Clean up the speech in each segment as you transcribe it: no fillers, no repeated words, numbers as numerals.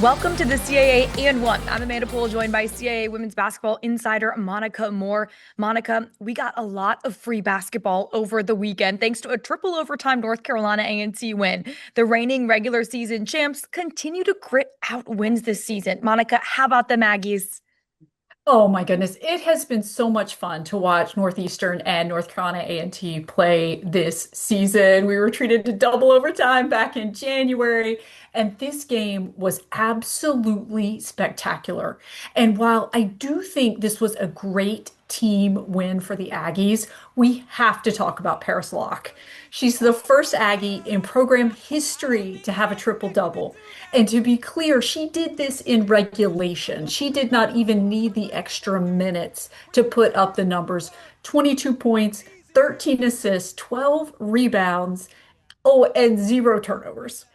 Welcome to the CAA and One. I'm Amanda Poole, joined by CAA women's basketball insider Monika Moore. Monika, we got a lot of free basketball over the weekend thanks to a triple overtime North Carolina A&T win. The reigning regular season champs continue to grit out wins this season. Monika, how about the Maggies? Oh my goodness, it has been so much fun to watch Northeastern and North Carolina A&T play this season. We were treated to double overtime back in January, and this game was absolutely spectacular. And while I do think this was a great team win for the Aggies, we have to talk about Paris Locke. She's the first Aggie in program history to have a triple-double. And to be clear, she did this in regulation. She did not even need the extra minutes to put up the numbers. 22 points, 13 assists, 12 rebounds, oh, and zero turnovers.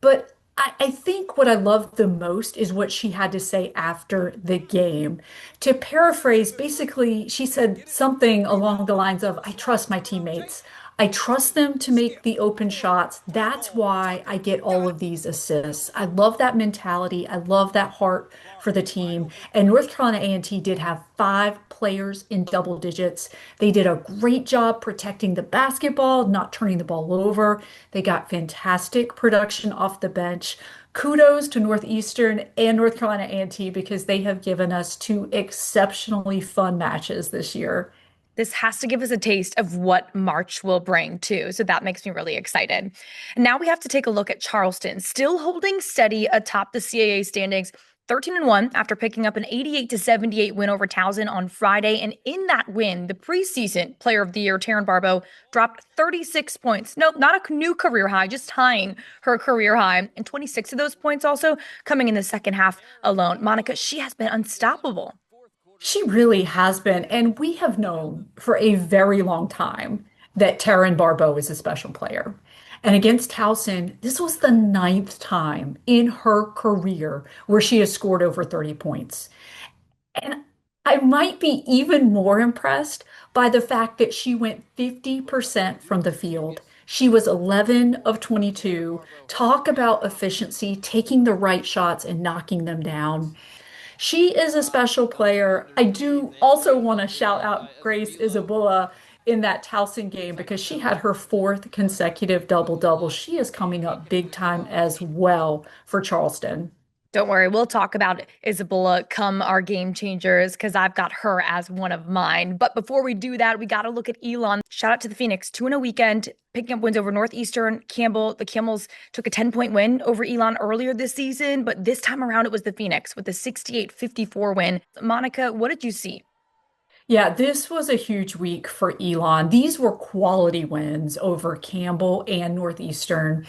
But I think what I love the most is what she had to say after the game. To paraphrase, basically, she said something along the lines of, I trust my teammates. I trust them to make the open shots. That's why I get all of these assists. I love that mentality. I love that heart for the team. And North Carolina A&T did have five players in double digits. They did a great job protecting the basketball, not turning the ball over. They got fantastic production off the bench. Kudos to Northeastern and North Carolina A&T because they have given us two exceptionally fun matches this year. This has to give us a taste of what March will bring, too. So that makes me really excited. Now we have to take a look at Charleston, still holding steady atop the CAA standings. 13-1 after picking up an 88-78 win over Towson on Friday. And in that win, the preseason player of the year, Taryn Barbot, dropped 36 points. Nope, not a new career high, just tying her career high. And 26 of those points also coming in the second half alone. Monika, she has been unstoppable. She really has been. And we have known for a very long time that Taryn Barbot is a special player. And against Towson, this was the ninth time in her career where she has scored over 30 points. And I might be even more impressed by the fact that she went 50% from the field. She was 11 of 22. Talk about efficiency, taking the right shots and knocking them down. She is a special player. I do also want to shout out Grace Isabella in that Towson game because she had her fourth consecutive double-double. She is coming up big time as well for Charleston. Don't worry, we'll talk about Isabella come our game changers because I've got her as one of mine. But before we do that, we got to look at Elon. Shout out to the Phoenix, 2 in a weekend, picking up wins over Northeastern, Campbell. The Camels took a 10-point win over Elon earlier this season, but this time around it was the Phoenix with a 68-54 win. Monika, what did you see? Yeah, this was a huge week for Elon. These were quality wins over Campbell and Northeastern.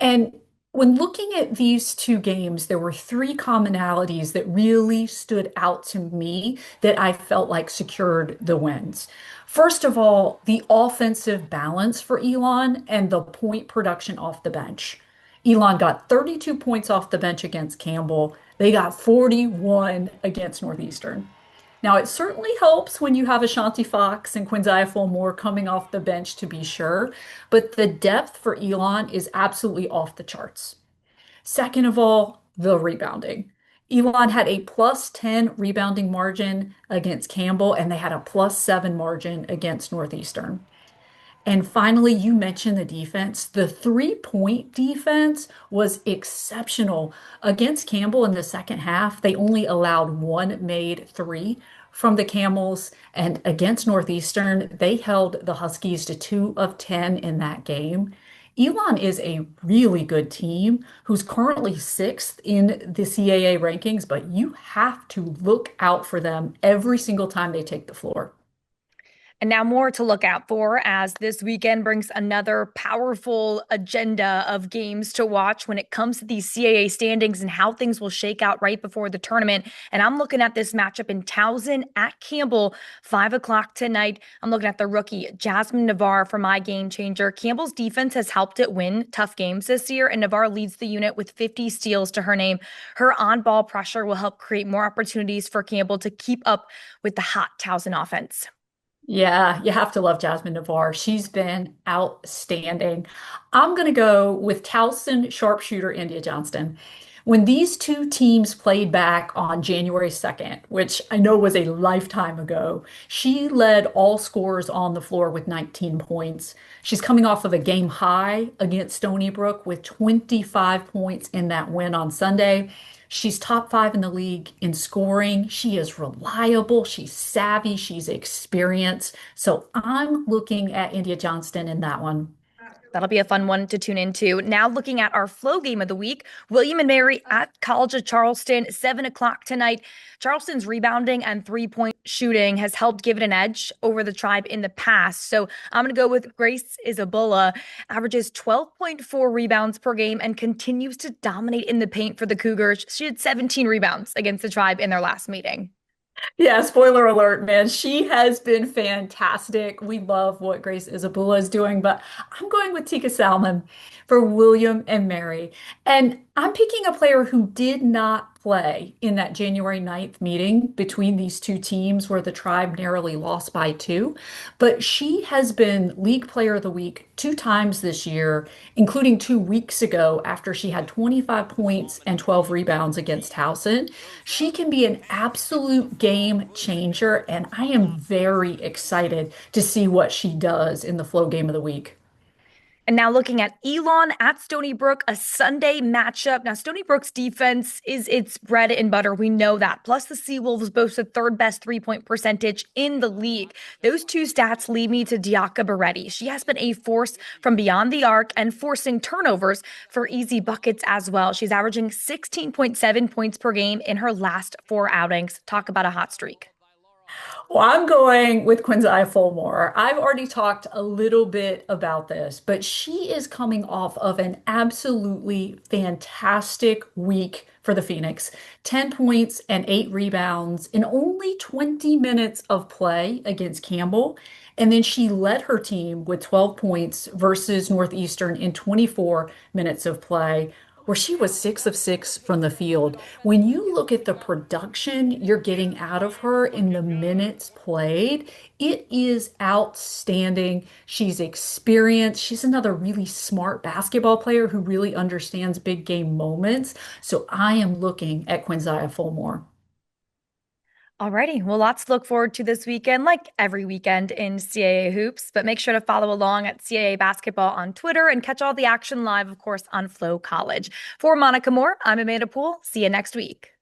And when looking at these two games, there were three commonalities that really stood out to me that I felt like secured the wins. First of all, the offensive balance for Elon and the point production off the bench. Elon got 32 points off the bench against Campbell. They got 41 against Northeastern. Now, it certainly helps when you have Ashanti Fox and Quinziah Fulmore coming off the bench to be sure, but the depth for Elon is absolutely off the charts. Second of all, the rebounding. Elon had a plus 10 rebounding margin against Campbell, and they had a plus 7 margin against Northeastern. And finally, you mentioned the defense. The three-point defense was exceptional. Against Campbell in the second half, they only allowed one made three from the Camels. And against Northeastern, they held the Huskies to 2 of 10 in that game. Elon is a really good team who's currently sixth in the CAA rankings, but you have to look out for them every single time they take the floor. And now more to look out for as this weekend brings another powerful agenda of games to watch when it comes to these CAA standings and how things will shake out right before the tournament. And I'm looking at this matchup in Towson at Campbell, 5 o'clock tonight. I'm looking at the rookie Jasmine Navarre for my game changer. Campbell's defense has helped it win tough games this year, and Navarre leads the unit with 50 steals to her name. Her on-ball pressure will help create more opportunities for Campbell to keep up with the hot Towson offense. Yeah, you have to love Jasmine Navarre. She's been outstanding. I'm going to go with Towson sharpshooter India Johnston. When these two teams played back on January 2nd, which I know was a lifetime ago, she led all scorers on the floor with 19 points. She's coming off of a game high against Stony Brook with 25 points in that win on Sunday. She's top five in the league in scoring. She is reliable, she's savvy, she's experienced. So I'm looking at India Johnston in that one. That'll be a fun one to tune into. Now, looking at our flow game of the week, William and Mary at College of Charleston, 7 o'clock tonight. Charleston's rebounding and 3-point shooting has helped give it an edge over the Tribe in the past. So I'm going to go with Grace Isabella, averages 12.4 rebounds per game and continues to dominate in the paint for the Cougars. She had 17 rebounds against the Tribe in their last meeting. Yeah, spoiler alert, man. She has been fantastic. We love what Grace Isabella is doing, but I'm going with Tika Salmon for William and Mary. And I'm picking a player who did not play in that January 9th meeting between these two teams where the Tribe narrowly lost by two. But she has been League Player of the Week two times this year, including 2 weeks ago after she had 25 points and 12 rebounds against Towson. She can be an absolute game changer, and I am very excited to see what she does in the flow game of the week. And now looking at Elon at Stony Brook, a Sunday matchup. Now, Stony Brook's defense is its bread and butter. We know that. Plus, the Seawolves boast the third best 3-point percentage in the league. Those two stats lead me to Diaca Beretti. She has been a force from beyond the arc and forcing turnovers for easy buckets as well. She's averaging 16.7 points per game in her last four outings. Talk about a hot streak. Well, I'm going with Quinzai Fulmore. I've already talked a little bit about this, but she is coming off of an absolutely fantastic week for the Phoenix. 10 points and 8 rebounds in only 20 minutes of play against Campbell. And then she led her team with 12 points versus Northeastern in 24 minutes of play, where she was 6 of 6 from the field. When you look at the production you're getting out of her in the minutes played, it is outstanding. She's experienced. She's another really smart basketball player who really understands big game moments. So I am looking at Quinzia Fulmore. Alrighty, well, lots to look forward to this weekend, like every weekend in CAA hoops. But make sure to follow along at CAA Basketball on Twitter and catch all the action live, of course, on Flow College. For Monica Moore, I'm Amanda Poole. See you next week.